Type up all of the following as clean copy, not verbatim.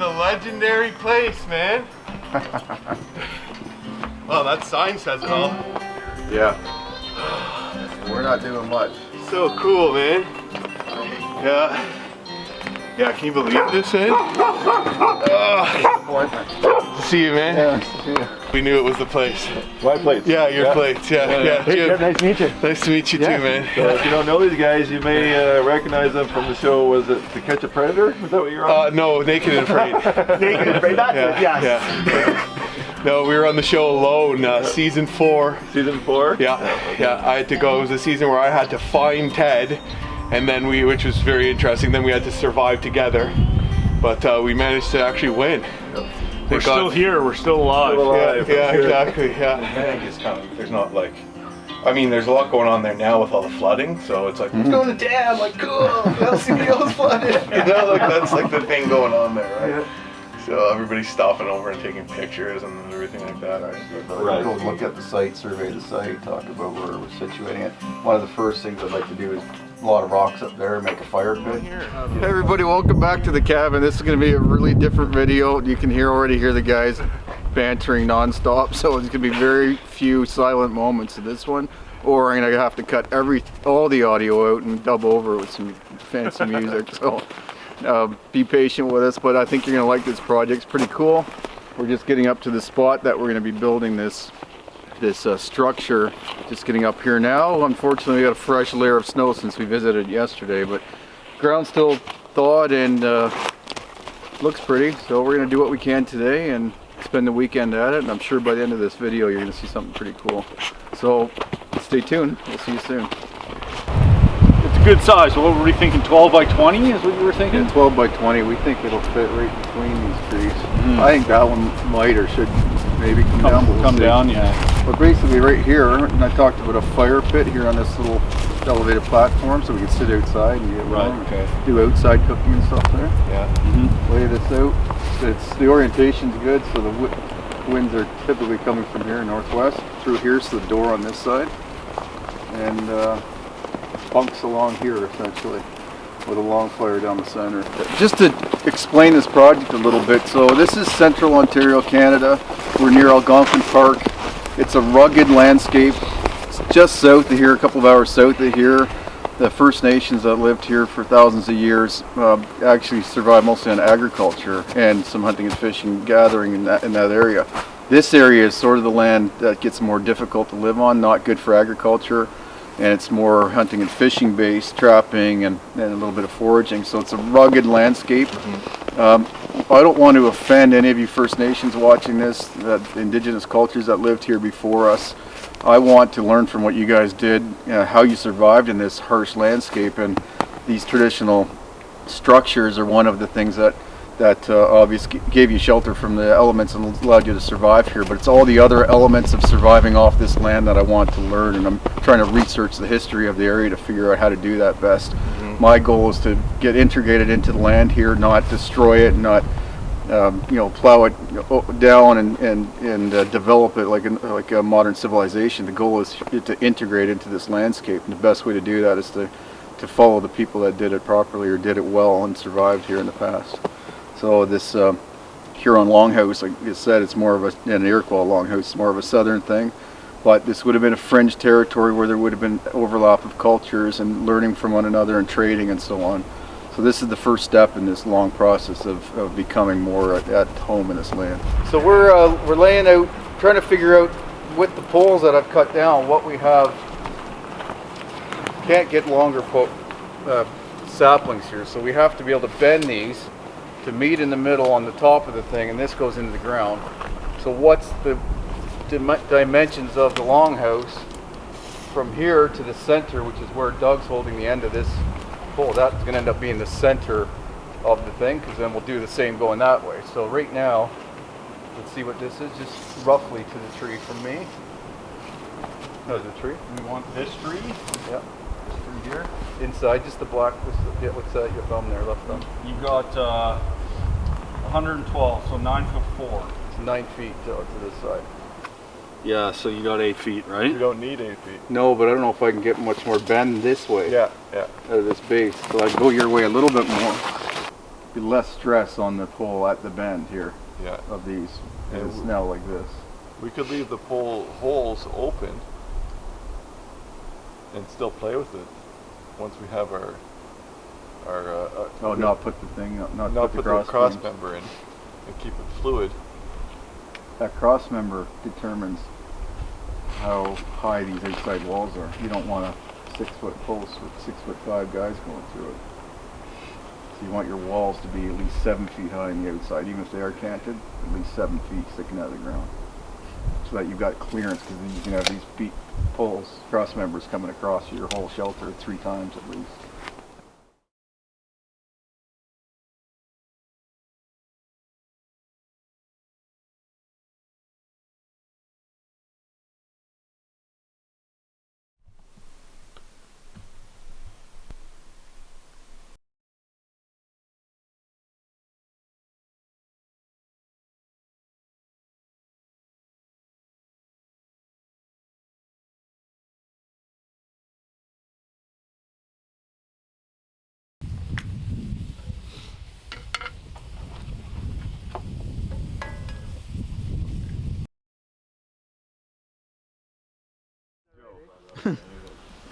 the legendary place, man. Well, that sign says it all. Yeah. We're not doing much. So cool, man. Yeah. Yeah, can you believe this, man? See you, man. Yeah, see you. We knew it was the place. My place. Yeah, your place. Yeah. Hey, nice to meet you. Nice to meet you too, man. So if you don't know these guys, you may recognize them from the show. Was it To Catch a Predator? Was that what you were on? No, Naked and Afraid. Naked and Afraid. That's it. Yes. Yeah. No, we were on the show alone, season 4. Season 4? Yeah, yeah. I had to go. It was a season where I had to find Ted, and then which was very interesting. Then we had to survive together, but we managed to actually win. We're still here. We're still alive. Yeah, exactly. Yeah. The bank is coming. There's not like, I mean, there's a lot going on there now with all the flooding. So it's like, let's go to the dam. Like, cool. LCBO's flooded. You know, like that's like the thing going on there, right? Yeah. So everybody's stopping over and taking pictures and everything like that. Right. Go look at the site, survey the site, talk about where we're situating it. One of the first things I'd like to do is a lot of rocks up there, make a fire pit. Hey everybody, welcome back to the cabin. This is going to be a really different video. You can already hear the guys bantering non-stop, so it's going to be very few silent moments in this one, or I'm going to have to cut all the audio out and dub over it with some fancy music. So be patient with us, but I think you're going to like this project. It's pretty cool. We're just getting up to the spot that we're going to be building this structure. Just getting up here now. Unfortunately, we got a fresh layer of snow since we visited yesterday, but ground's still thawed and looks pretty. So we're going to do what we can today and spend the weekend at it, and I'm sure by the end of this video you're going to see something pretty cool. So stay tuned. We'll see you soon. It's a good size. What were we thinking? 12 by 20 is what you were thinking? Yeah, 12 by 20. We think it'll fit right between these trees. I think that one might or should maybe come down. But we'll down, yeah. But basically right here, and I talked about a fire pit here on this little elevated platform, so we can sit outside and get warm, do outside cooking and stuff there. Yeah. Lay this out. The orientation's good, so the winds are typically coming from here northwest through here, so the door on this side, and bunks along here essentially, with a long flare down the center. Just to explain this project a little bit, so this is central Ontario, Canada. We're near Algonquin Park. It's a rugged landscape. It's just south of here, a couple of hours south of here. The First Nations that lived here for thousands of years actually survived mostly on agriculture and some hunting and fishing, gathering in that area. This area is sort of the land that gets more difficult to live on, not good for agriculture, and it's more hunting and fishing based, trapping and a little bit of foraging. So it's a rugged landscape. I don't want to offend any of you First Nations watching this, that indigenous cultures that lived here before us. I want to learn from what you guys did, how you survived in this harsh landscape, and these traditional structures are one of the things that obviously gave you shelter from the elements and allowed you to survive here. But it's all the other elements of surviving off this land that I want to learn, and I'm trying to research the history of the area to figure out how to do that best. My goal is to get integrated into the land here, not destroy it, not plow it down and develop it like a modern civilization. The goal is to integrate into this landscape, and the best way to do that is to follow the people that did it properly or did it well and survived here in the past. So this Huron Longhouse, like I said, it's more of an Iroquois Longhouse, it's more of a southern thing. But this would have been a fringe territory where there would have been overlap of cultures and learning from one another and trading and so on. So this is the first step in this long process of becoming more at home in this land. So we're laying out, trying to figure out with the poles that I've cut down what we have. Can't get longer saplings here, so we have to be able to bend these to meet in the middle on the top of the thing, and this goes into the ground. So what's the dimensions of the longhouse from here to the center, which is where Doug's holding the end of this pole? That's going to end up being the center of the thing, because then we'll do the same going that way. So right now, let's see what this is, just roughly to the tree from me. No, the tree. We want this tree? Yeah. This tree here? Inside, just the black, what's that, your thumb there, left thumb? You got 112, so 9'4". It's 9 feet to this side. Yeah, so you got 8 feet, right? You don't need 8 feet. No, but I don't know if I can get much more bend this way. Yeah. Out of this base. So I'd go your way a little bit more. be less stress on the pole at the bend here Yeah. of these. Yeah, It's now like this. We could leave the pole holes open and still play with it once we have our Oh, not put the thing, not put put the the cross beams. member in and keep it fluid. That cross member determines how high these outside walls are. You don't want a 6-foot post with 6'5" guys going through it. So you want your walls to be at least 7 feet high on the outside, even if they are canted, at least 7 feet sticking out of the ground. So that you've got clearance, because then you can have these poles, cross members coming across your whole shelter 3 times at least.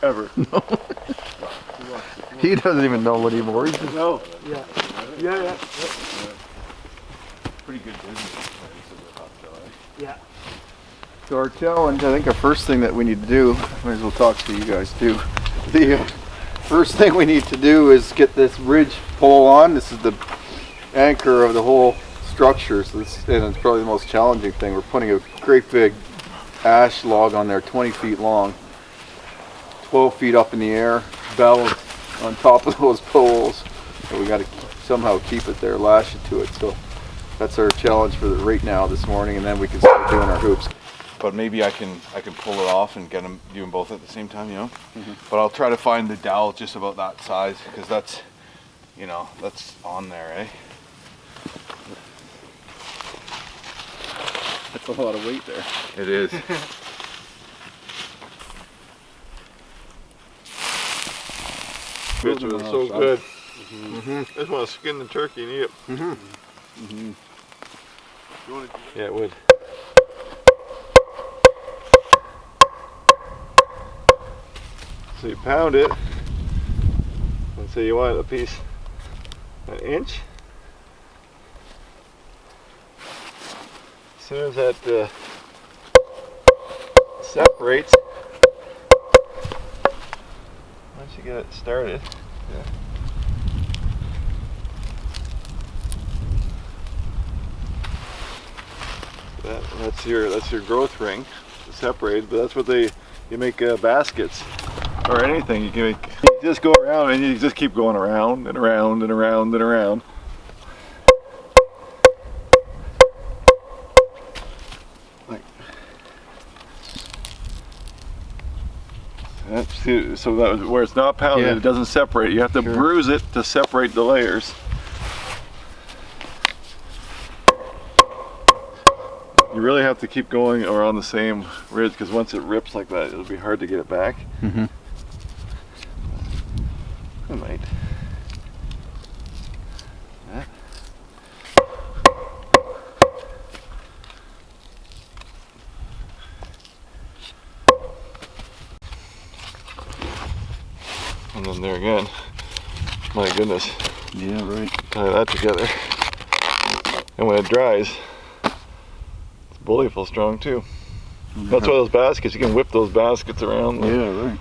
Ever. He doesn't even know anymore. He's just No. Yeah. Yeah. Pretty good business. Yeah. So our challenge, I think our first thing that we need to do, might as well talk to you guys too. The first thing we need to do is get this ridge pole on. This is the anchor of the whole structure, so this, and it's probably the most challenging thing. We're putting a great big ash log on there, 20 feet long, 12 feet up in the air, balanced on top of those poles. So we got to somehow keep it there, lash it to it. So that's our challenge for right now this morning, and then we can start doing our hoops. But maybe I can pull it off and get them doing both at the same time, you know. But I'll try to find the dowel just about that size, because that's, you know, that's on there, eh? That's a lot of weight there. It is. Picture is so good. Just want to skin the turkey and eat it. Yeah, it would. So you pound it, and so you want a piece, an inch. As soon as that separates, once you get it started, that's your growth ring, separated. But that's what you make baskets or anything. You can make, you just go around and you just keep going around and around and around and around. So that where it's not pounded, Yeah. it doesn't separate. You have to bruise it to separate the layers. You really have to keep going around the same ridge, because once it rips like that, it'll be hard to get it back. I might. Yeah. And then there again, my goodness, Yeah, right. tie that together. And when it dries, it's bully full strong too. That's why those baskets, you can whip those baskets around. Yeah, right.